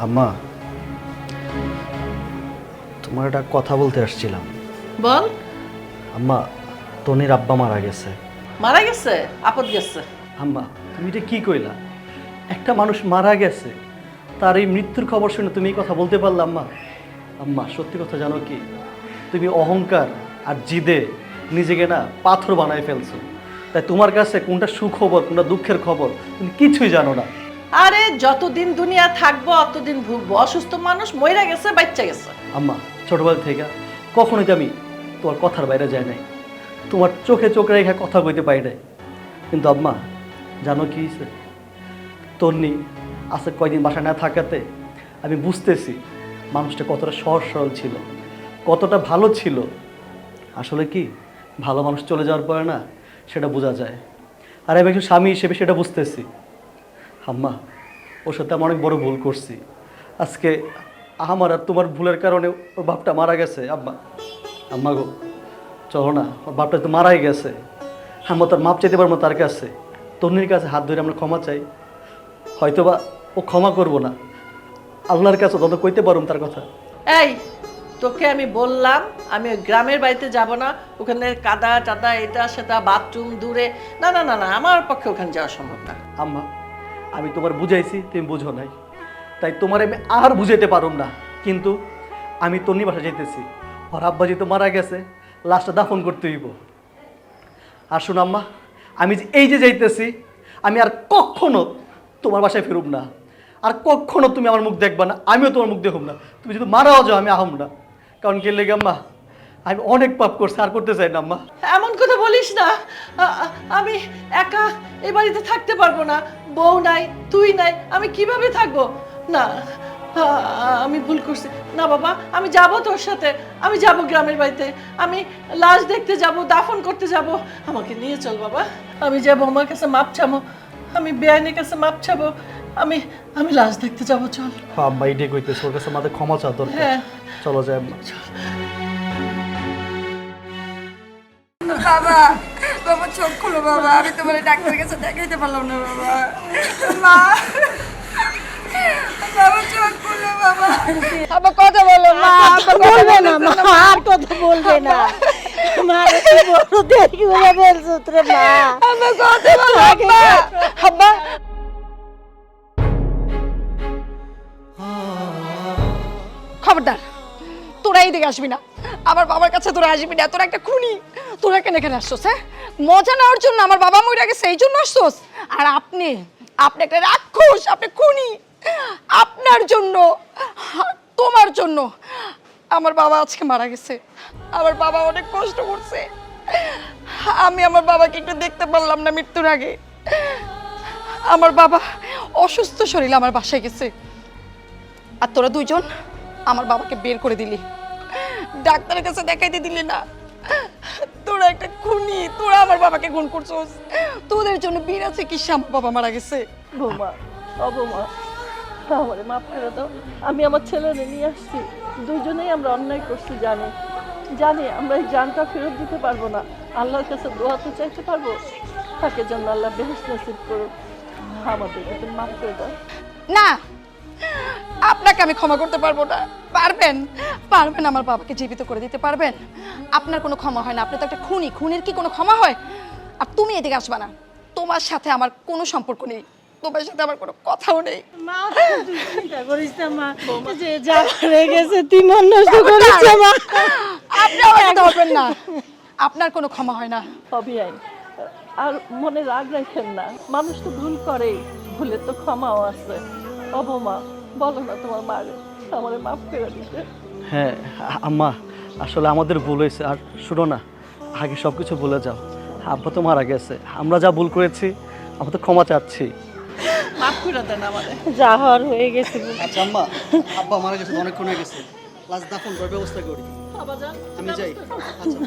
আম্মা, তোমার একটা কথা বলতে আসছিলাম। বল। আম্মা, তনির আব্বা মারা গেছে। মারা গেছে? আপদ গেছে? আম্মা, তুমি এটা কি কইলা? একটা মানুষ মারা গেছে, তার এই মৃত্যুর খবর শুনে তুমি এই কথা বলতে পারলে আম্মা? আম্মা, সত্যি কথা জানো কি, তুমি অহংকার আর জিদে নিজেকে না পাথর বানায় ফেলছো। তাই তোমার কাছে কোনটা সুখবর কোনটা দুঃখের খবর তুমি কিছুই জানো না। আরে যতদিন দুনিয়া থাকবো অতদিন ভুগবো। অসুস্থ মানুষ মইরা গেছে, বাচ্চা গেছে। আম্মা, ছোটবেলা থেকে কখনোই আমি তোমার কথার বাইরে যাই নাই, তোমার চোখে চোখ রেখে কথা কইতে পারি নাই। কিন্তু আম্মা, জানো কি হয়েছে? তন্নি আজকে কয়দিন বাসা না থাকাতে আমি বুঝতেছি মানুষটা কতটা সহজ সরল ছিল, কতটা ভালো ছিল। আসলে কি, ভালো মানুষ চলে যাওয়ার পরে না সেটা বোঝা যায়। আর আমি একজন স্বামী হিসেবে সেটা বুঝতেছি। আম্মা, ওর সাথে আমি অনেক বড় ভুল করছি। আজকে আমার আর তোমার ভুলের কারণে ওর বাপটা মারা গেছে। আম্মা, আম্মা গো, চলো না, ওর বাপটা তো মারাই গেছে। আমরা তার মাপ চাইতে পারবো তার কাছে। তন্নির কাছে হাত ধরে আমরা ক্ষমা চাই। হয়তোবা ও ক্ষমা করবো না, আল্লাহর কাছে তত কইতে পারুম তার কথা। এই, তোকে আমি বললাম আমি ওই গ্রামের বাড়িতে যাব না। ওখানে কাদা টাদা এটা সেটা, বাথরুম দূরে। না না না না, আমার পক্ষে ওখানে যাওয়া সম্ভব না। আম্মা, আমি তোমার বুঝাইছি, তুমি বুঝো নাই, তাই তোমার আমি আর বুঝাইতে পারুম না। কিন্তু আমি তন্নি বাসা যাইতেছি, ওর আব্বা যেহেতু মারা গেছে, লাশটা দাফন করতে হইব। আর শোনো আম্মা, আমি যে এই যে যাইতেছি, আমি আর কখনো তোমার বাসায় ফিরুম না। আর কখনো তুমি আমার মুখ দেখবা না, আমিও তোমার মুখ দেখুম না। তুমি যদি মারাও যাও আমি আহম না। কারণ কে লেগে আম্মা, আমি অনেক পাপ করছি, আর করতে চাই না আম্মা। এমন কথা বলিস না। আমি একা এই বাড়িতে থাকতে পারবো না। বউ নাই, তুই নাই, আমি কিভাবে থাকবো? না, আমি ভুল করছি। না বাবা, আমি যাব তোর সাথে। আমি যাব গ্রামের বাড়িতে। আমি লাশ দেখতে যাব, দাফন করতে যাব। আমাকে নিয়ে চল বাবা। আমি যাবো, আমার কাছে মাপ চাবো। আমি বেআইনের কাছে মাপ চাবো। আমি আমি লাশ দেখতে যাব। চল আম্মা, এইটাই কইতেছে, ওর কাছে আমাদের ক্ষমা চাওয়া দরকার। হ্যাঁ, চলো যাই আম্মা। বাবা, বাবা চোখ খুলো বাবা, আমি তোমার ডাক্তারের কাছে দেখাইতে পারলাম না বাবা। মা, বাবা চোখ খুলো বাবা। আবার কথা বলো মা। বলবে না মা, আর কথা বলবে না। মা বড় দেরি করে বলছো তোরে মা। আমার কথা বলো আব্বা। আব্বা, খবরদার, তোরা এইদিকে আসবি না। আমার বাবার কাছে তোরা আসবি না। তোরা একটা খুনি। তোরা কেন এখানে আসছোস? হ্যাঁ, মজা নেওয়ার জন্য? আমার বাবা মরে গেছে এই জন্য আসছোস? আর আপনি আপনি একটা রাক্ষস, আপনি খুনি। আপনার জন্য, তোমার জন্য আমার বাবা আজকে মারা গেছে। আমার বাবা অনেক কষ্ট করছে। আমি আমার বাবাকে একটু দেখতে পারলাম না মৃত্যুর আগে। আমার বাবা অসুস্থ শরীরে আমার বাসায় গেছে, আর তোরা দুইজন আমার বাবাকে বের করে দিলি, ডাক্তারের কাছে দেখাইতে দিলি না। তোরা একটা খুনি, তোরা আমার বাবাকে খুন করছস। তোদের জন্য বিনা চিকিৎসা আমার বাবা মারা গেছে। বৌমা, ও বৌমা, আমারে মাফ করে দাও। আমি আমার ছেলেরে নিয়ে আসছি। দুইজনেই আমরা অন্যায় করছি, জানি জানি। আমরা এই জানটা ফেরত দিতে পারবো না। আল্লাহর কাছে দোয়া তো চাইতে পারবো, তাকে যেন আল্লাহ বেহেশত নসিব করুক। আমাদেরকে তুমি মাফ করে দাও। না, আপনাকে আমি ক্ষমা করতে পারবো না। পারবেন? পারবেন আমার বাবাকে জীবিত করে দিতে পারবেন? আপনার কোনো ক্ষমা হয় না। আপনি তো একটা খুনি, খুনির কি কোনো ক্ষমা হয়? আর তুমি এদিকে আসবা না। তোমার সাথে আমার কোনো সম্পর্ক নেই, তোমার সাথে আমার কোনো কথাও নেই। মা তুই চিন্তা করিস না মা, যে যা হয়ে গেছে তুই মন নষ্ট করিস না মা। আপনি আমার কথা বলবেন না। আপনার কোনো ক্ষমা হয় না। অবিয়াই, আর মনে রাগ রাখেন না। মানুষ তো ভুল করেই, ভুলের তো ক্ষমাও আছে। ও বৌমা, বলো না তোমার মারে আমারে মাফ করে দিতে। হ্যাঁ আম্মা, আসলে আমাদের ভুল হয়েছে। আর শুনো না, আগে সব কিছু ভুলে যাও। আব্বা তো মারা গেছে, আমরা যা ভুল করেছি আমরা তো ক্ষমা চাচ্ছি। মাফ করে দেন আমারে। যা হওয়ার হয়ে গেছে। আচ্ছা আম্মা, আব্বা মারা গেছে অনেকক্ষণ হয়ে গেছে, লাশ দাফন করার ব্যবস্থা করি। বাবা যান, আমি যাই। আচ্ছা।